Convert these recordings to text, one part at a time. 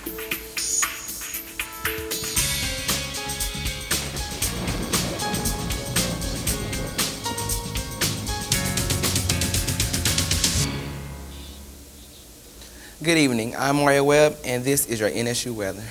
Good evening, I'm Mario Webb, and this is your NSU weather.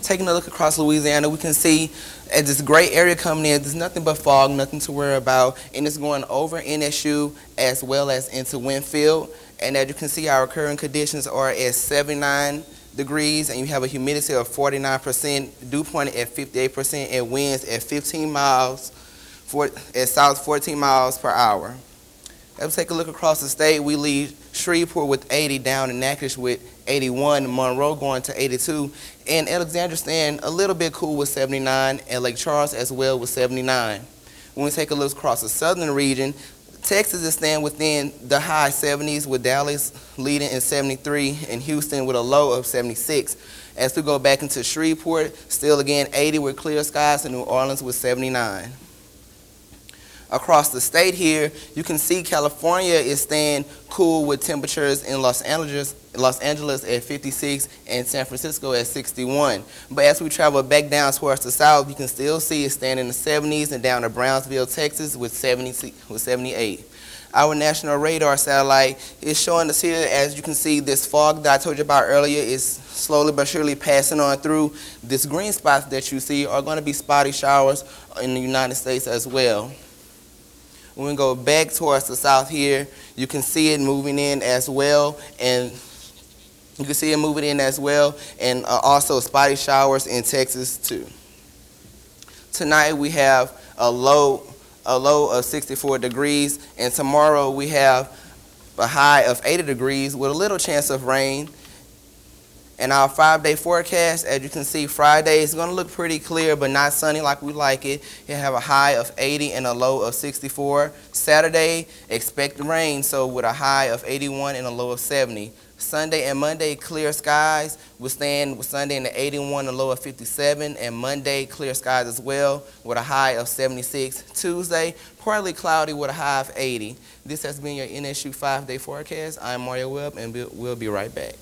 Taking a look across Louisiana, we can see as this gray area coming in, there's nothing but fog, nothing to worry about, and it's going over NSU as well as into Winfield. And as you can see, our current conditions are at 79 degrees, and you have a humidity of 49%, dew point at 58%, and winds at 15 miles, at south 14 miles per hour. Let's take a look across the state. We leave Shreveport with 80, down in Natchitoches with 81, Monroe going to 82, and Alexandria staying a little bit cool with 79, and Lake Charles as well with 79. When we take a look across the southern region, Texas is staying within the high 70s, with Dallas leading in 73 and Houston with a low of 76. As we go back into Shreveport, still again 80 with clear skies, and New Orleans with 79. Across the state here, you can see California is staying cool with temperatures in Los Angeles at 56 and San Francisco at 61. But as we travel back down towards the south, you can still see it staying in the 70s, and down to Brownsville, Texas with 78. Our national radar satellite is showing us here, as you can see, this fog that I told you about earlier is slowly but surely passing on through. This green spots that you see are going to be spotty showers in the United States as well. When we go back towards the south here, you can see it moving in as well, and also spotty showers in Texas too. Tonight we have a low of 64 degrees, and tomorrow we have a high of 80 degrees with a little chance of rain. And our 5-day forecast, as you can see, Friday is going to look pretty clear, but not sunny like we like it. You have a high of 80 and a low of 64. Saturday, expect rain, so with a high of 81 and a low of 70. Sunday and Monday, clear skies. We're staying with Sunday in the 81 and a low of 57, and Monday, clear skies as well with a high of 76. Tuesday, partly cloudy with a high of 80. This has been your NSU 5-day forecast. I'm Mario Webb, and we'll be right back.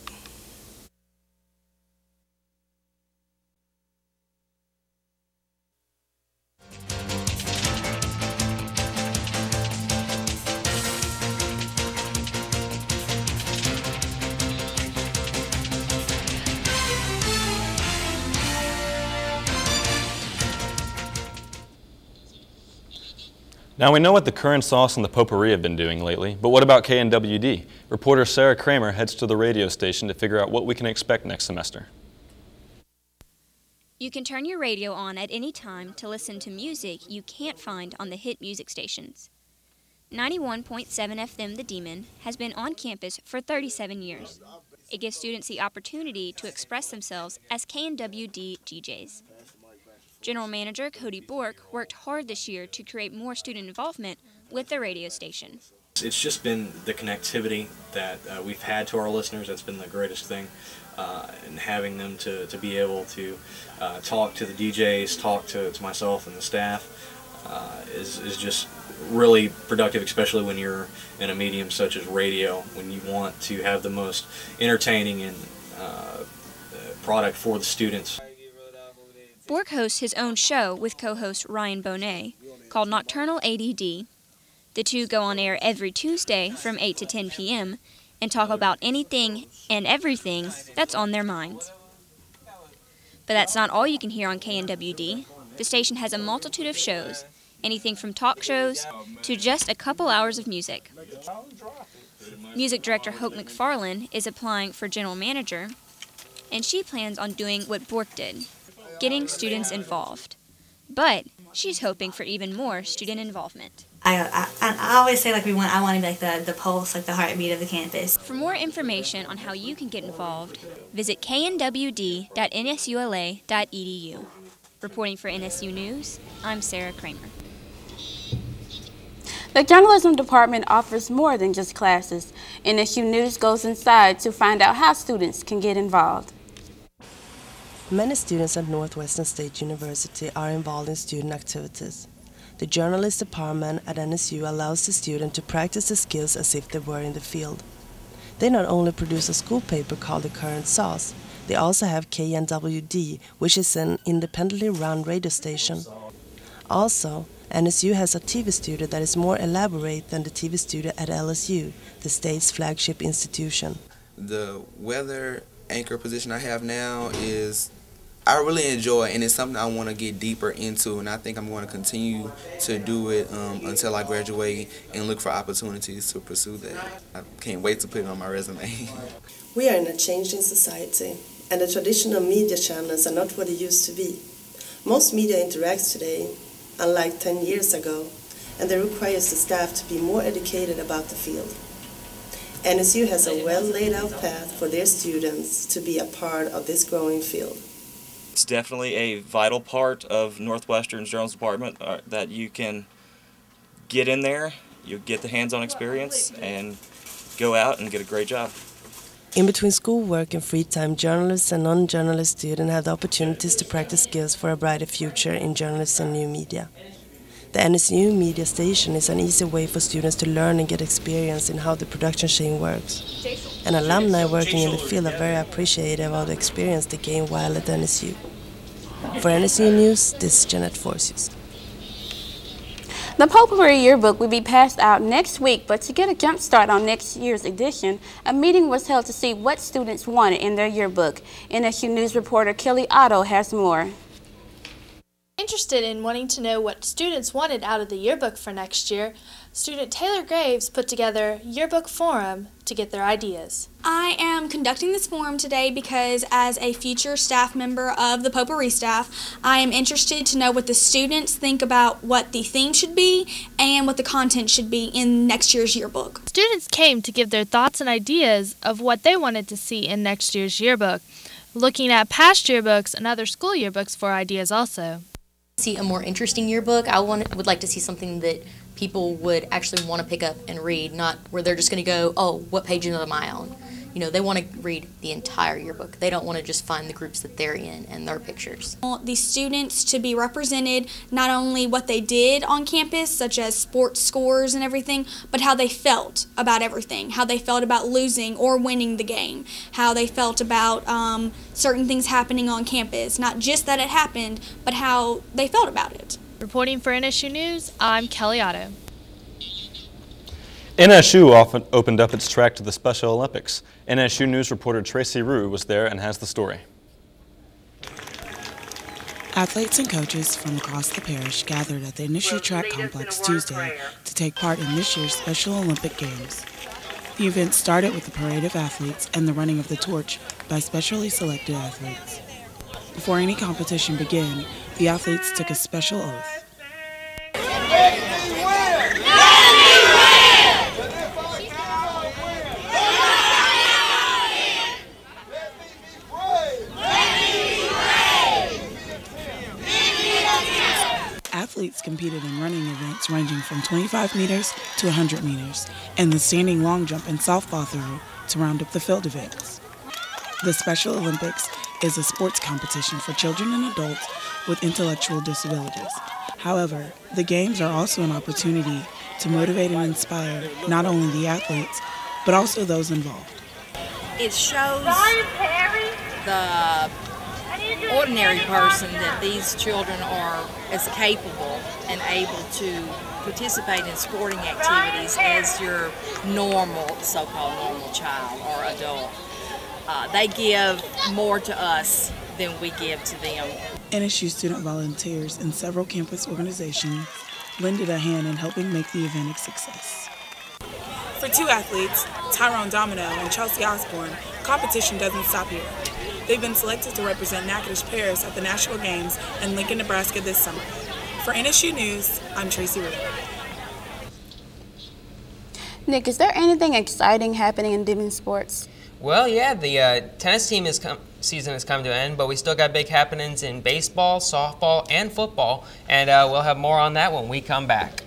Now we know what the current sauce and the Potpourri have been doing lately, but what about KNWD? Reporter Sarah Cramer heads to the radio station to figure out what we can expect next semester. You can turn your radio on at any time to listen to music you can't find on the hit music stations. 91.7 FM The Demon has been on campus for 37 years. It gives students the opportunity to express themselves as KNWD DJs. General Manager Cody Bork worked hard this year to create more student involvement with the radio station. It's just been the connectivity that we've had to our listeners that's been the greatest thing, and having them to be able to talk to the DJs, talk to myself and the staff is just really productive, especially when you're in a medium such as radio, when you want to have the most entertaining and product for the students. Bork hosts his own show with co-host Ryan Bonet called Nocturnal ADD. The two go on air every Tuesday from 8 to 10 p.m. and talk about anything and everything that's on their minds. But that's not all you can hear on KNWD. The station has a multitude of shows, anything from talk shows to just a couple hours of music. Music director Hope McFarlane is applying for general manager, and she plans on doing what Bork did, getting students involved. But she's hoping for even more student involvement. I always say I want to be like the pulse, like the heartbeat of the campus. For more information on how you can get involved, visit knwd.nsula.edu. Reporting for NSU News, I'm Sarah Cramer. The journalism department offers more than just classes. NSU News goes inside to find out how students can get involved. Many students at Northwestern State University are involved in student activities. The journalist department at NSU allows the student to practice the skills as if they were in the field. They not only produce a school paper called The Current Sauce, They also have KNWD, which is an independently run radio station. Also, NSU has a TV studio that is more elaborate than the TV studio at LSU, the state's flagship institution. The weather anchor position I have now is I really enjoy, and it's something I want to get deeper into, and I think I'm going to continue to do it until I graduate and look for opportunities to pursue that. I can't wait to put it on my resume. We are in a changing society, and the traditional media channels are not what they used to be. Most media interacts today, unlike 10 years ago, and that requires the staff to be more educated about the field. NSU has a well laid out path for their students to be a part of this growing field. It's definitely a vital part of Northwestern's journalism department that you can get in there, you get the hands-on experience, and go out and get a great job. In between schoolwork and free time, journalists and non-journalist students have the opportunities to practice skills for a brighter future in journalism and new media. The NSU media station is an easy way for students to learn and get experience in how the production chain works. And alumni working in the field are very appreciative of the experience they gain while at NSU. For NSU News, this is Jeanette Forsius. The Potpourri yearbook will be passed out next week, but to get a jump start on next year's edition, a meeting was held to see what students wanted in their yearbook. NSU News reporter Kelli Otto has more. Interested in wanting to know what students wanted out of the yearbook for next year, student Taylor Graves put together Yearbook Forum to get their ideas. I am conducting this forum today because as a future staff member of the Potpourri staff, I am interested to know what the students think about what the theme should be and what the content should be in next year's yearbook. Students came to give their thoughts and ideas of what they wanted to see in next year's yearbook, looking at past yearbooks and other school yearbooks for ideas also. See a more interesting yearbook. I would like to see something that people would actually want to pick up and read, not where they're just going to go, oh, what page am I on? You know, they want to read the entire yearbook. They don't want to just find the groups that they're in and their pictures. I want the students to be represented, not only what they did on campus, such as sports scores and everything, but how they felt about everything, how they felt about losing or winning the game, how they felt about certain things happening on campus, not just that it happened, but how they felt about it. Reporting for NSU News, I'm Kelli Otto. NSU often opened up its track to the Special Olympics. NSU News reporter Trecey Rew was there and has the story. Athletes and coaches from across the parish gathered at the NSU track complex Tuesday to take part in this year's Special Olympic Games. The event started with the parade of athletes and the running of the torch by specially selected athletes. Before any competition began, the athletes took a special oath. Athletes competed in running events ranging from 25 meters to 100 meters, and the standing long jump and softball throw to round up the field events. The Special Olympics is a sports competition for children and adults with intellectual disabilities. However, the games are also an opportunity to motivate and inspire not only the athletes, but also those involved. It shows the ordinary person that these children are as capable and able to participate in sporting activities as your normal, so-called normal child or adult. They give more to us than we give to them. NSU student volunteers in several campus organizations lended a hand in helping make the event a success. For two athletes, Tyrone Domino and Chelsea Osborne, competition doesn't stop here. They've been selected to represent Natchitoches Parish at the National Games in Lincoln, Nebraska this summer. For NSU News, I'm Trecey Rew. Nick, is there anything exciting happening in Demon Sports? Well, yeah, the tennis team season has come to an end, but we still got big happenings in baseball, softball, and football, and we'll have more on that when we come back.